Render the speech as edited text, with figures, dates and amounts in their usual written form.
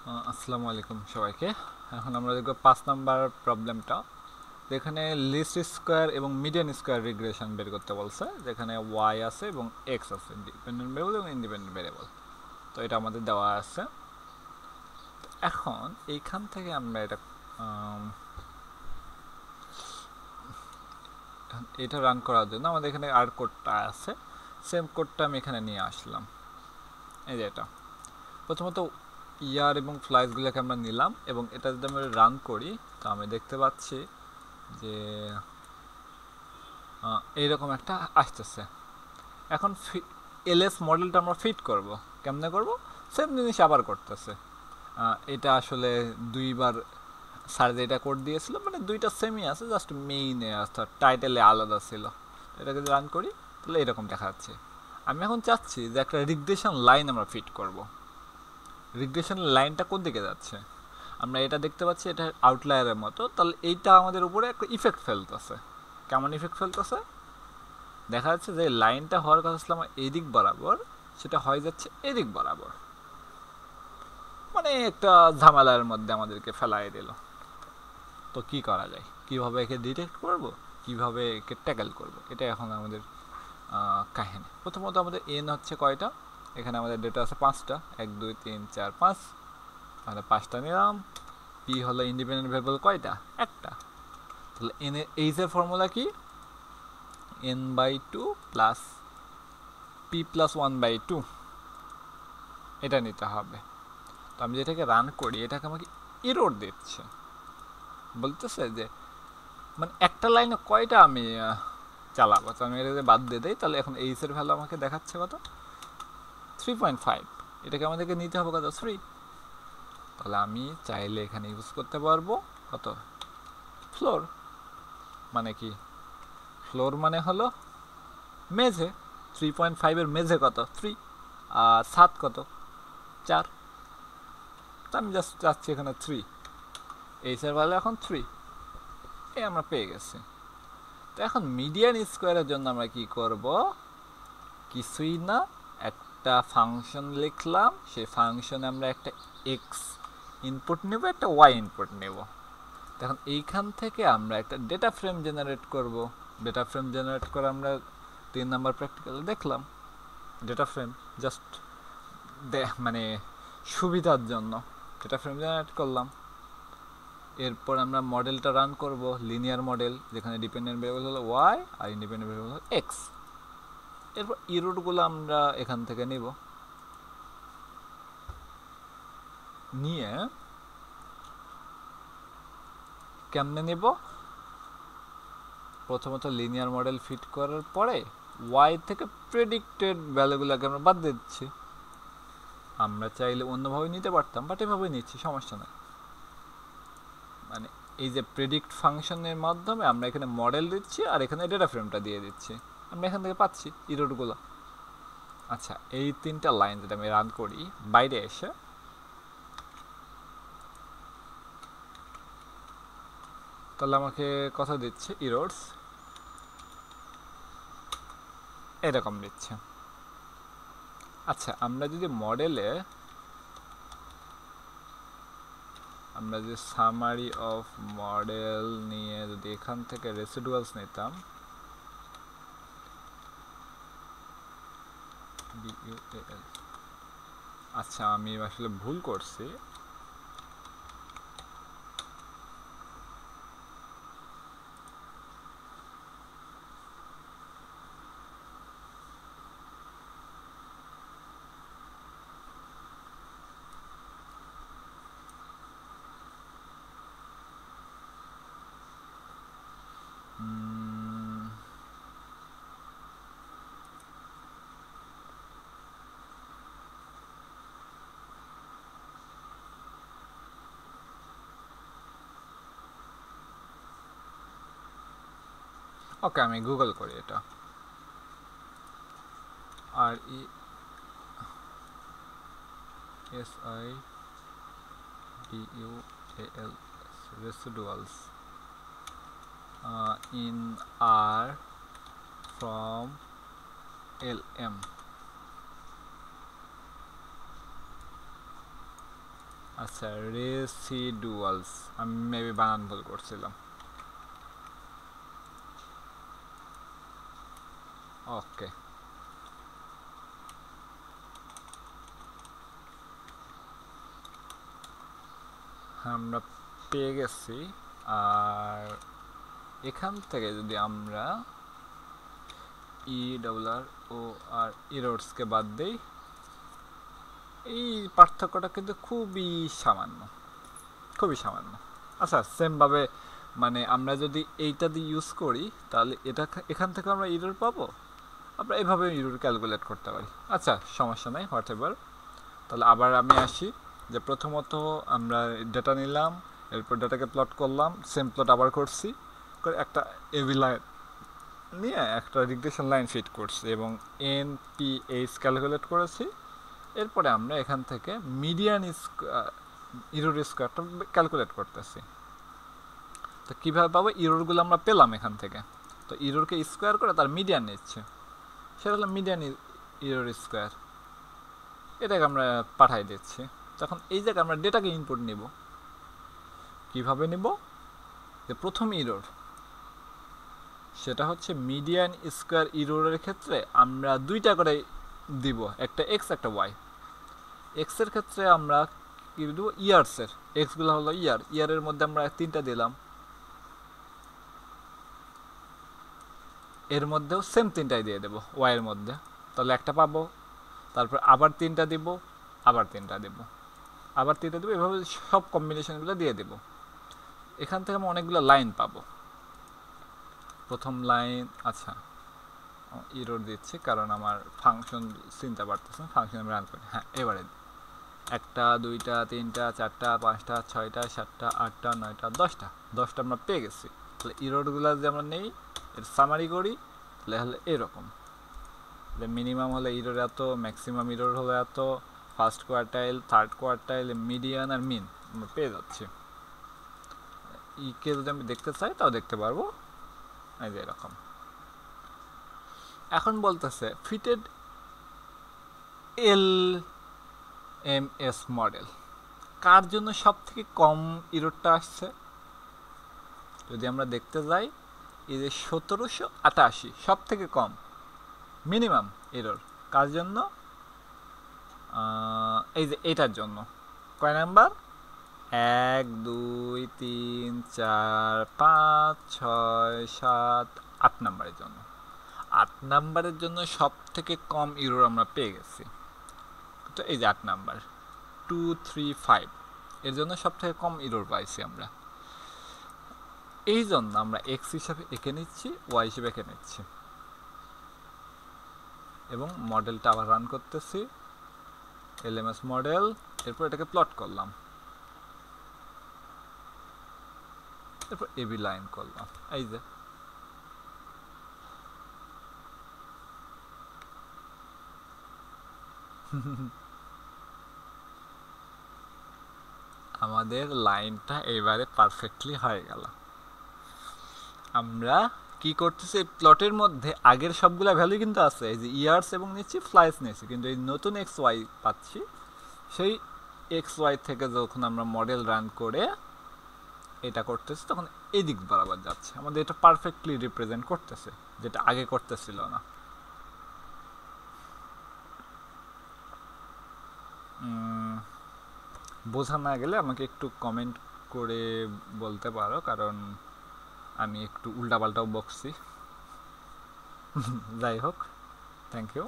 আসসালামু আলাইকুম সবাইকে। এখন আমরা দেখব 5 নাম্বার প্রবলেমটা, যেখানে লিস্ট স্কোয়ার এবং মিডিয়ান স্কোয়ার রিগ্রেশন বের করতে বলছে, যেখানে ওয়াই আছে এবং এক্স আছে, ডিপেন্ডেন্ট ভেরিয়েবল এবং ইন্ডিপেন্ডেন্ট ভেরিয়েবল। তো এটা আমাদের দেওয়া আছে। এখন এইখান থেকে আমরা এটা রান করার জন্য আমাদের এখানে আর কোডটা আছে, সেম কোডটা আমি এখানে নিয়ে আসলাম। এই যে এটা প্রথমত ইয়ার এবং ফ্লাইসগুলোকে আমরা নিলাম, এবং এটা যদি আমরা রান করি তো আমি দেখতে পাচ্ছি যে এইরকম একটা আসতেছে। এখন এলএস মডেলটা আমরা ফিট করব, কেমনে করব? সেম জিনিস আবার করতেছে। এটা আসলে দুইবার স্যার যেটা কোড দিয়েছিল, মানে দুইটা সেমই আছে, জাস্ট মেইনে অর্থাৎ টাইটেলে আলাদা ছিল। এটাকে যদি রান করি তাহলে এরকম দেখা যাচ্ছে। আমি এখন চাচ্ছি যে একটা রিগ্রেশন লাইন আমরা ফিট করব। রিগ্রেশন লাইনটা কোন দিকে যাচ্ছে? আমরা এটা দেখতে পাচ্ছি, এটা আউটলায়ারের মতো, তাহলে এইটা আমাদের উপরে একটা ইফেক্ট ফেলতেছে। কেমন ইফেক্ট ফেলতেছে? দেখা যাচ্ছে যে লাইনটা হওয়ার কথা ছিল আমার এদিক বরাবর, সেটা হয়ে যাচ্ছে এদিক বরাবর। মানে একটা ঝামেলার মধ্যে আমাদেরকে ফেলাই দিল। তো কি করা যায়, কিভাবে একে ডিটেক্ট করব, কিভাবে একে ট্যাকেল করব, এটা এখন আমাদের কাহিনী। প্রথমত আমাদের এন হচ্ছে কয়টা, এখানে আমাদের ডেটা আছে 5টা, 1 2 3 4 5, তাহলে 5টা নিলাম। পি হলো ইন্ডিপেন্ডেন্ট ভেরিয়েবল কয়টা? একটা। তাহলে এন এর এইচের ফর্মুলা কি? N by two plus P plus 1/2, এটা নিতে হবে। তো আমি যেটাকে রান করি, এটাকে আমাকে এরর দিচ্ছে, বলতেছে যে মানে একটা লাইনে কয়টা আমি চালাবো। তো আমি এটাকে বাদ দিয়ে দিই, তাহলে এখন এইচের ভ্যালু আমাকে দেখাচ্ছে কত? 3.5। এটাকে আমাদেরকে নিতে হবে কত? 3। তাহলে আমি চাইলে এখানে ইউজ করতে পারবো কত? ফ্লোর। মানে কি? ফ্লোর মানে হলো মেঝে। 3.5-এর মেঝে কত? 3। আর 7 কত? 4। তো আমি জাস্ট চাচ্ছি এখানে 3, এইচের ভ্যালু এখন 3। এই আমরা পেয়ে গেছি। তো এখন মিডিয়ান স্কোয়ারের জন্য আমরা কি করব? কিছুই না, একটা ফাংশন লিখলাম, সেই ফাংশনে আমরা একটা এক্স ইনপুট নেব, একটা ওয়াই ইনপুট নেব। এখন এইখান থেকে আমরা একটা ডেটা ফ্রেম জেনারেট করব। ডেটা ফ্রেম জেনারেট করে আমরা 3 নাম্বার প্র্যাকটিক্যালে দেখলাম। ডেটা ফ্রেম জাস্ট মানে সুবিধার জন্য ডেটা ফ্রেম জেনারেট করলাম। এরপর আমরা মডেলটা রান করব, লিনিয়ার মডেল, যেখানে ডিপেন্ডেন্ট ভেরিয়েবল হলো ওয়াই আর ইন্ডিপেন্ডেন্ট ভেরিয়েবল হলো এক্স। এরপর ইরোডগুলো আমরা এখান থেকে নিব, নিয়ে কেমনে নিব? প্রথমত লিনিয়ার মডেল ফিট করার পরে ওয়াই থেকে প্রেডিক্টেড ভ্যালুগুলোকে আমরা বাদ দিচ্ছি। আমরা চাইলে অন্যভাবে নিতে পারতাম, বাট এভাবে নিচ্ছি, সমস্যা নেই। মানে এই যে প্রেডিক্ট ফাংশনের মাধ্যমে আমরা এখানে মডেল দিচ্ছি আর এখানে ডেটা ফ্রেমটা দিয়ে দিচ্ছি, আমরা এখান থেকে পাচ্ছি ইরোডগুলো। আচ্ছা, এই 3টা লাইন যদি আমি রান করি বাইরে এসে, তাহলে আমাকে কথা দিচ্ছে ইরোডস এরকম দিচ্ছে। আচ্ছা, আমরা যদি মডেলে আমরা যদি সামারি অফ মডেল নিয়ে যদি এখান থেকে রেসিডুয়ালস নিতাম, ডিইউএল, আচ্ছা আমি আসলে ভুল করছি। ওকে, আমি গুগল করি এটা। আর E S I D U L, residuals in R from LM. আচ্ছা, রেসিডুয়ালস, আমি মেবি বানান ভুল করছিলাম। ওকে, আমরা পেয়ে গেছি। আর এখান থেকে যদি আমরা ই ডবল আর ও আর ইরোডসকে বাদ দেই, এই পার্থক্যটা কিন্তু খুবই সামান্য, খুবই সামান্য। আচ্ছা, সেমভাবে মানে আমরা যদি এইটা দিয়ে ইউজ করি তাহলে এটা এখান থেকে আমরা ইরোর পাবো, আমরা এভাবে ইরোর ক্যালকুলেট করতে পারি। আচ্ছা, সমস্যা নাই, হোয়াট এভার। তাহলে আবার আমি আসি, যে প্রথমত আমরা ডেটা নিলাম, এরপর ডেটাকে প্লট করলাম, সেম প্লট আবার করছি, করে একটা এবি লাইন নিয়ে একটা রিগ্রেশন লাইন ফিট করছি এবং এনপিএইচ ক্যালকুলেট করেছি। এরপরে আমরা এখান থেকে মিডিয়ান ইরোর স্কোয়ারটা ক্যালকুলেট করতেছি। তো কীভাবে পাবো, ইরোরগুলো আমরা পেলাম এখান থেকে, তো ইরোরকে স্কোয়ার করে তার মিডিয়ান নিচ্ছে, সেটা হলো মিডিয়ান ইরোর স্কোয়ার, এটাকে আমরা পাঠাই দিচ্ছি। তখন এই জায়গায় আমরা ডেটাকে ইনপুট নিব। কিভাবে নিব, যে প্রথম ইরোর সেটা হচ্ছে মিডিয়ান স্কোয়ার ইরোরের ক্ষেত্রে আমরা দুইটা করে দিব, একটা এক্স একটা ওয়াই। এক্সের ক্ষেত্রে আমরা কী দেবো, ইয়ার্সের, এক্সগুলো হলো ইয়ারের মধ্যে আমরা 3টা দিলাম, এর মধ্যেও সেম 3টাই দিয়ে দেবো ওয়াইয়ের মধ্যে, তাহলে একটা পাবো। তারপর আবার 3টা দিব, আবার 3টা দেবো, আবার 3টা দেবো, এভাবে সব কম্বিনেশনগুলো দিয়ে দেবো। এখান থেকে আমি অনেকগুলো লাইন পাবো। প্রথম লাইন, আচ্ছা ইরোর দিচ্ছি কারণ আমার ফাংশন চিনতে পারতেছে না, ফাংশন আমি রান করি। হ্যাঁ, এবারে 1টা 2টা 3টা 4টা 5টা 6টা 7টা 8টা 9টা 10টা আমরা পেয়ে গেছি। তাহলে ইরোরগুলো যদি আমরা নেই, এর সামারি করি, তাহলে এরকম, মিনিমাম হলে ইরোর এত, ম্যাক্সিমাম ইরোর হলো এত, first quartile, third quartile, median আর মিন আমরা পেয়ে যাচ্ছি। ইকে যদি আমি দেখতে চাই তাও দেখতে পারবো, এই যে এরকম। এখন বলতেছে fitted L M S model কার জন্য সব থেকে কম ইরোরটা আসছে। যদি আমরা দেখতে যাই, এই যে 1788 সব থেকে কম মিনিমাম এরর কার জন্য, এই যে এটার জন্য। কয় নাম্বার, 1 2 3 4 5 6 7 8 নাম্বারের জন্য। 8 নাম্বারের জন্য সব থেকে কম ইরোর আমরা পেয়ে গেছি। তো এই যে 8 নাম্বার 235, এর জন্য সব থেকে কম ইরোর পাইছি আমরা। এই জন্য আমরা এক্স হিসাবে এঁকে নিচ্ছি, ওয়াই হিসেবে এঁকে নিচ্ছি এবং মডেলটা আবার রান করতেছি, এলএমএস মডেল। এরপর এটাকে প্লট করলাম, এরপর এবি লাইন করলাম, এই যে আমাদের লাইনটা এবারে পারফেক্টলি হয়ে গেল। আমরা কি করতেছি, প্লটের মধ্যে আগের সবগুলা ভ্যালু কিন্তু আছে, এই যে ইয়ার্স এবং নিচ্ছি, ফ্লাইস নিচ্ছি, কিন্তু এই নতুন এক্স ওয়াই পাচ্ছি, সেই এক্স ওয়াই থেকে যখন আমরা মডেল রান করে এটা করতেছি তখন এই দিক বরাবর যাচ্ছে, আমাদের এটা পারফেক্টলি রিপ্রেজেন্ট করতেছে, যেটা আগে করতেছিল না। বোঝা না গেলে আমাকে একটু কমেন্ট করে বলতে পারো, কারণ আমি একটু উল্টাপাল্টাও বকছি। যাই হোক, থ্যাংক ইউ।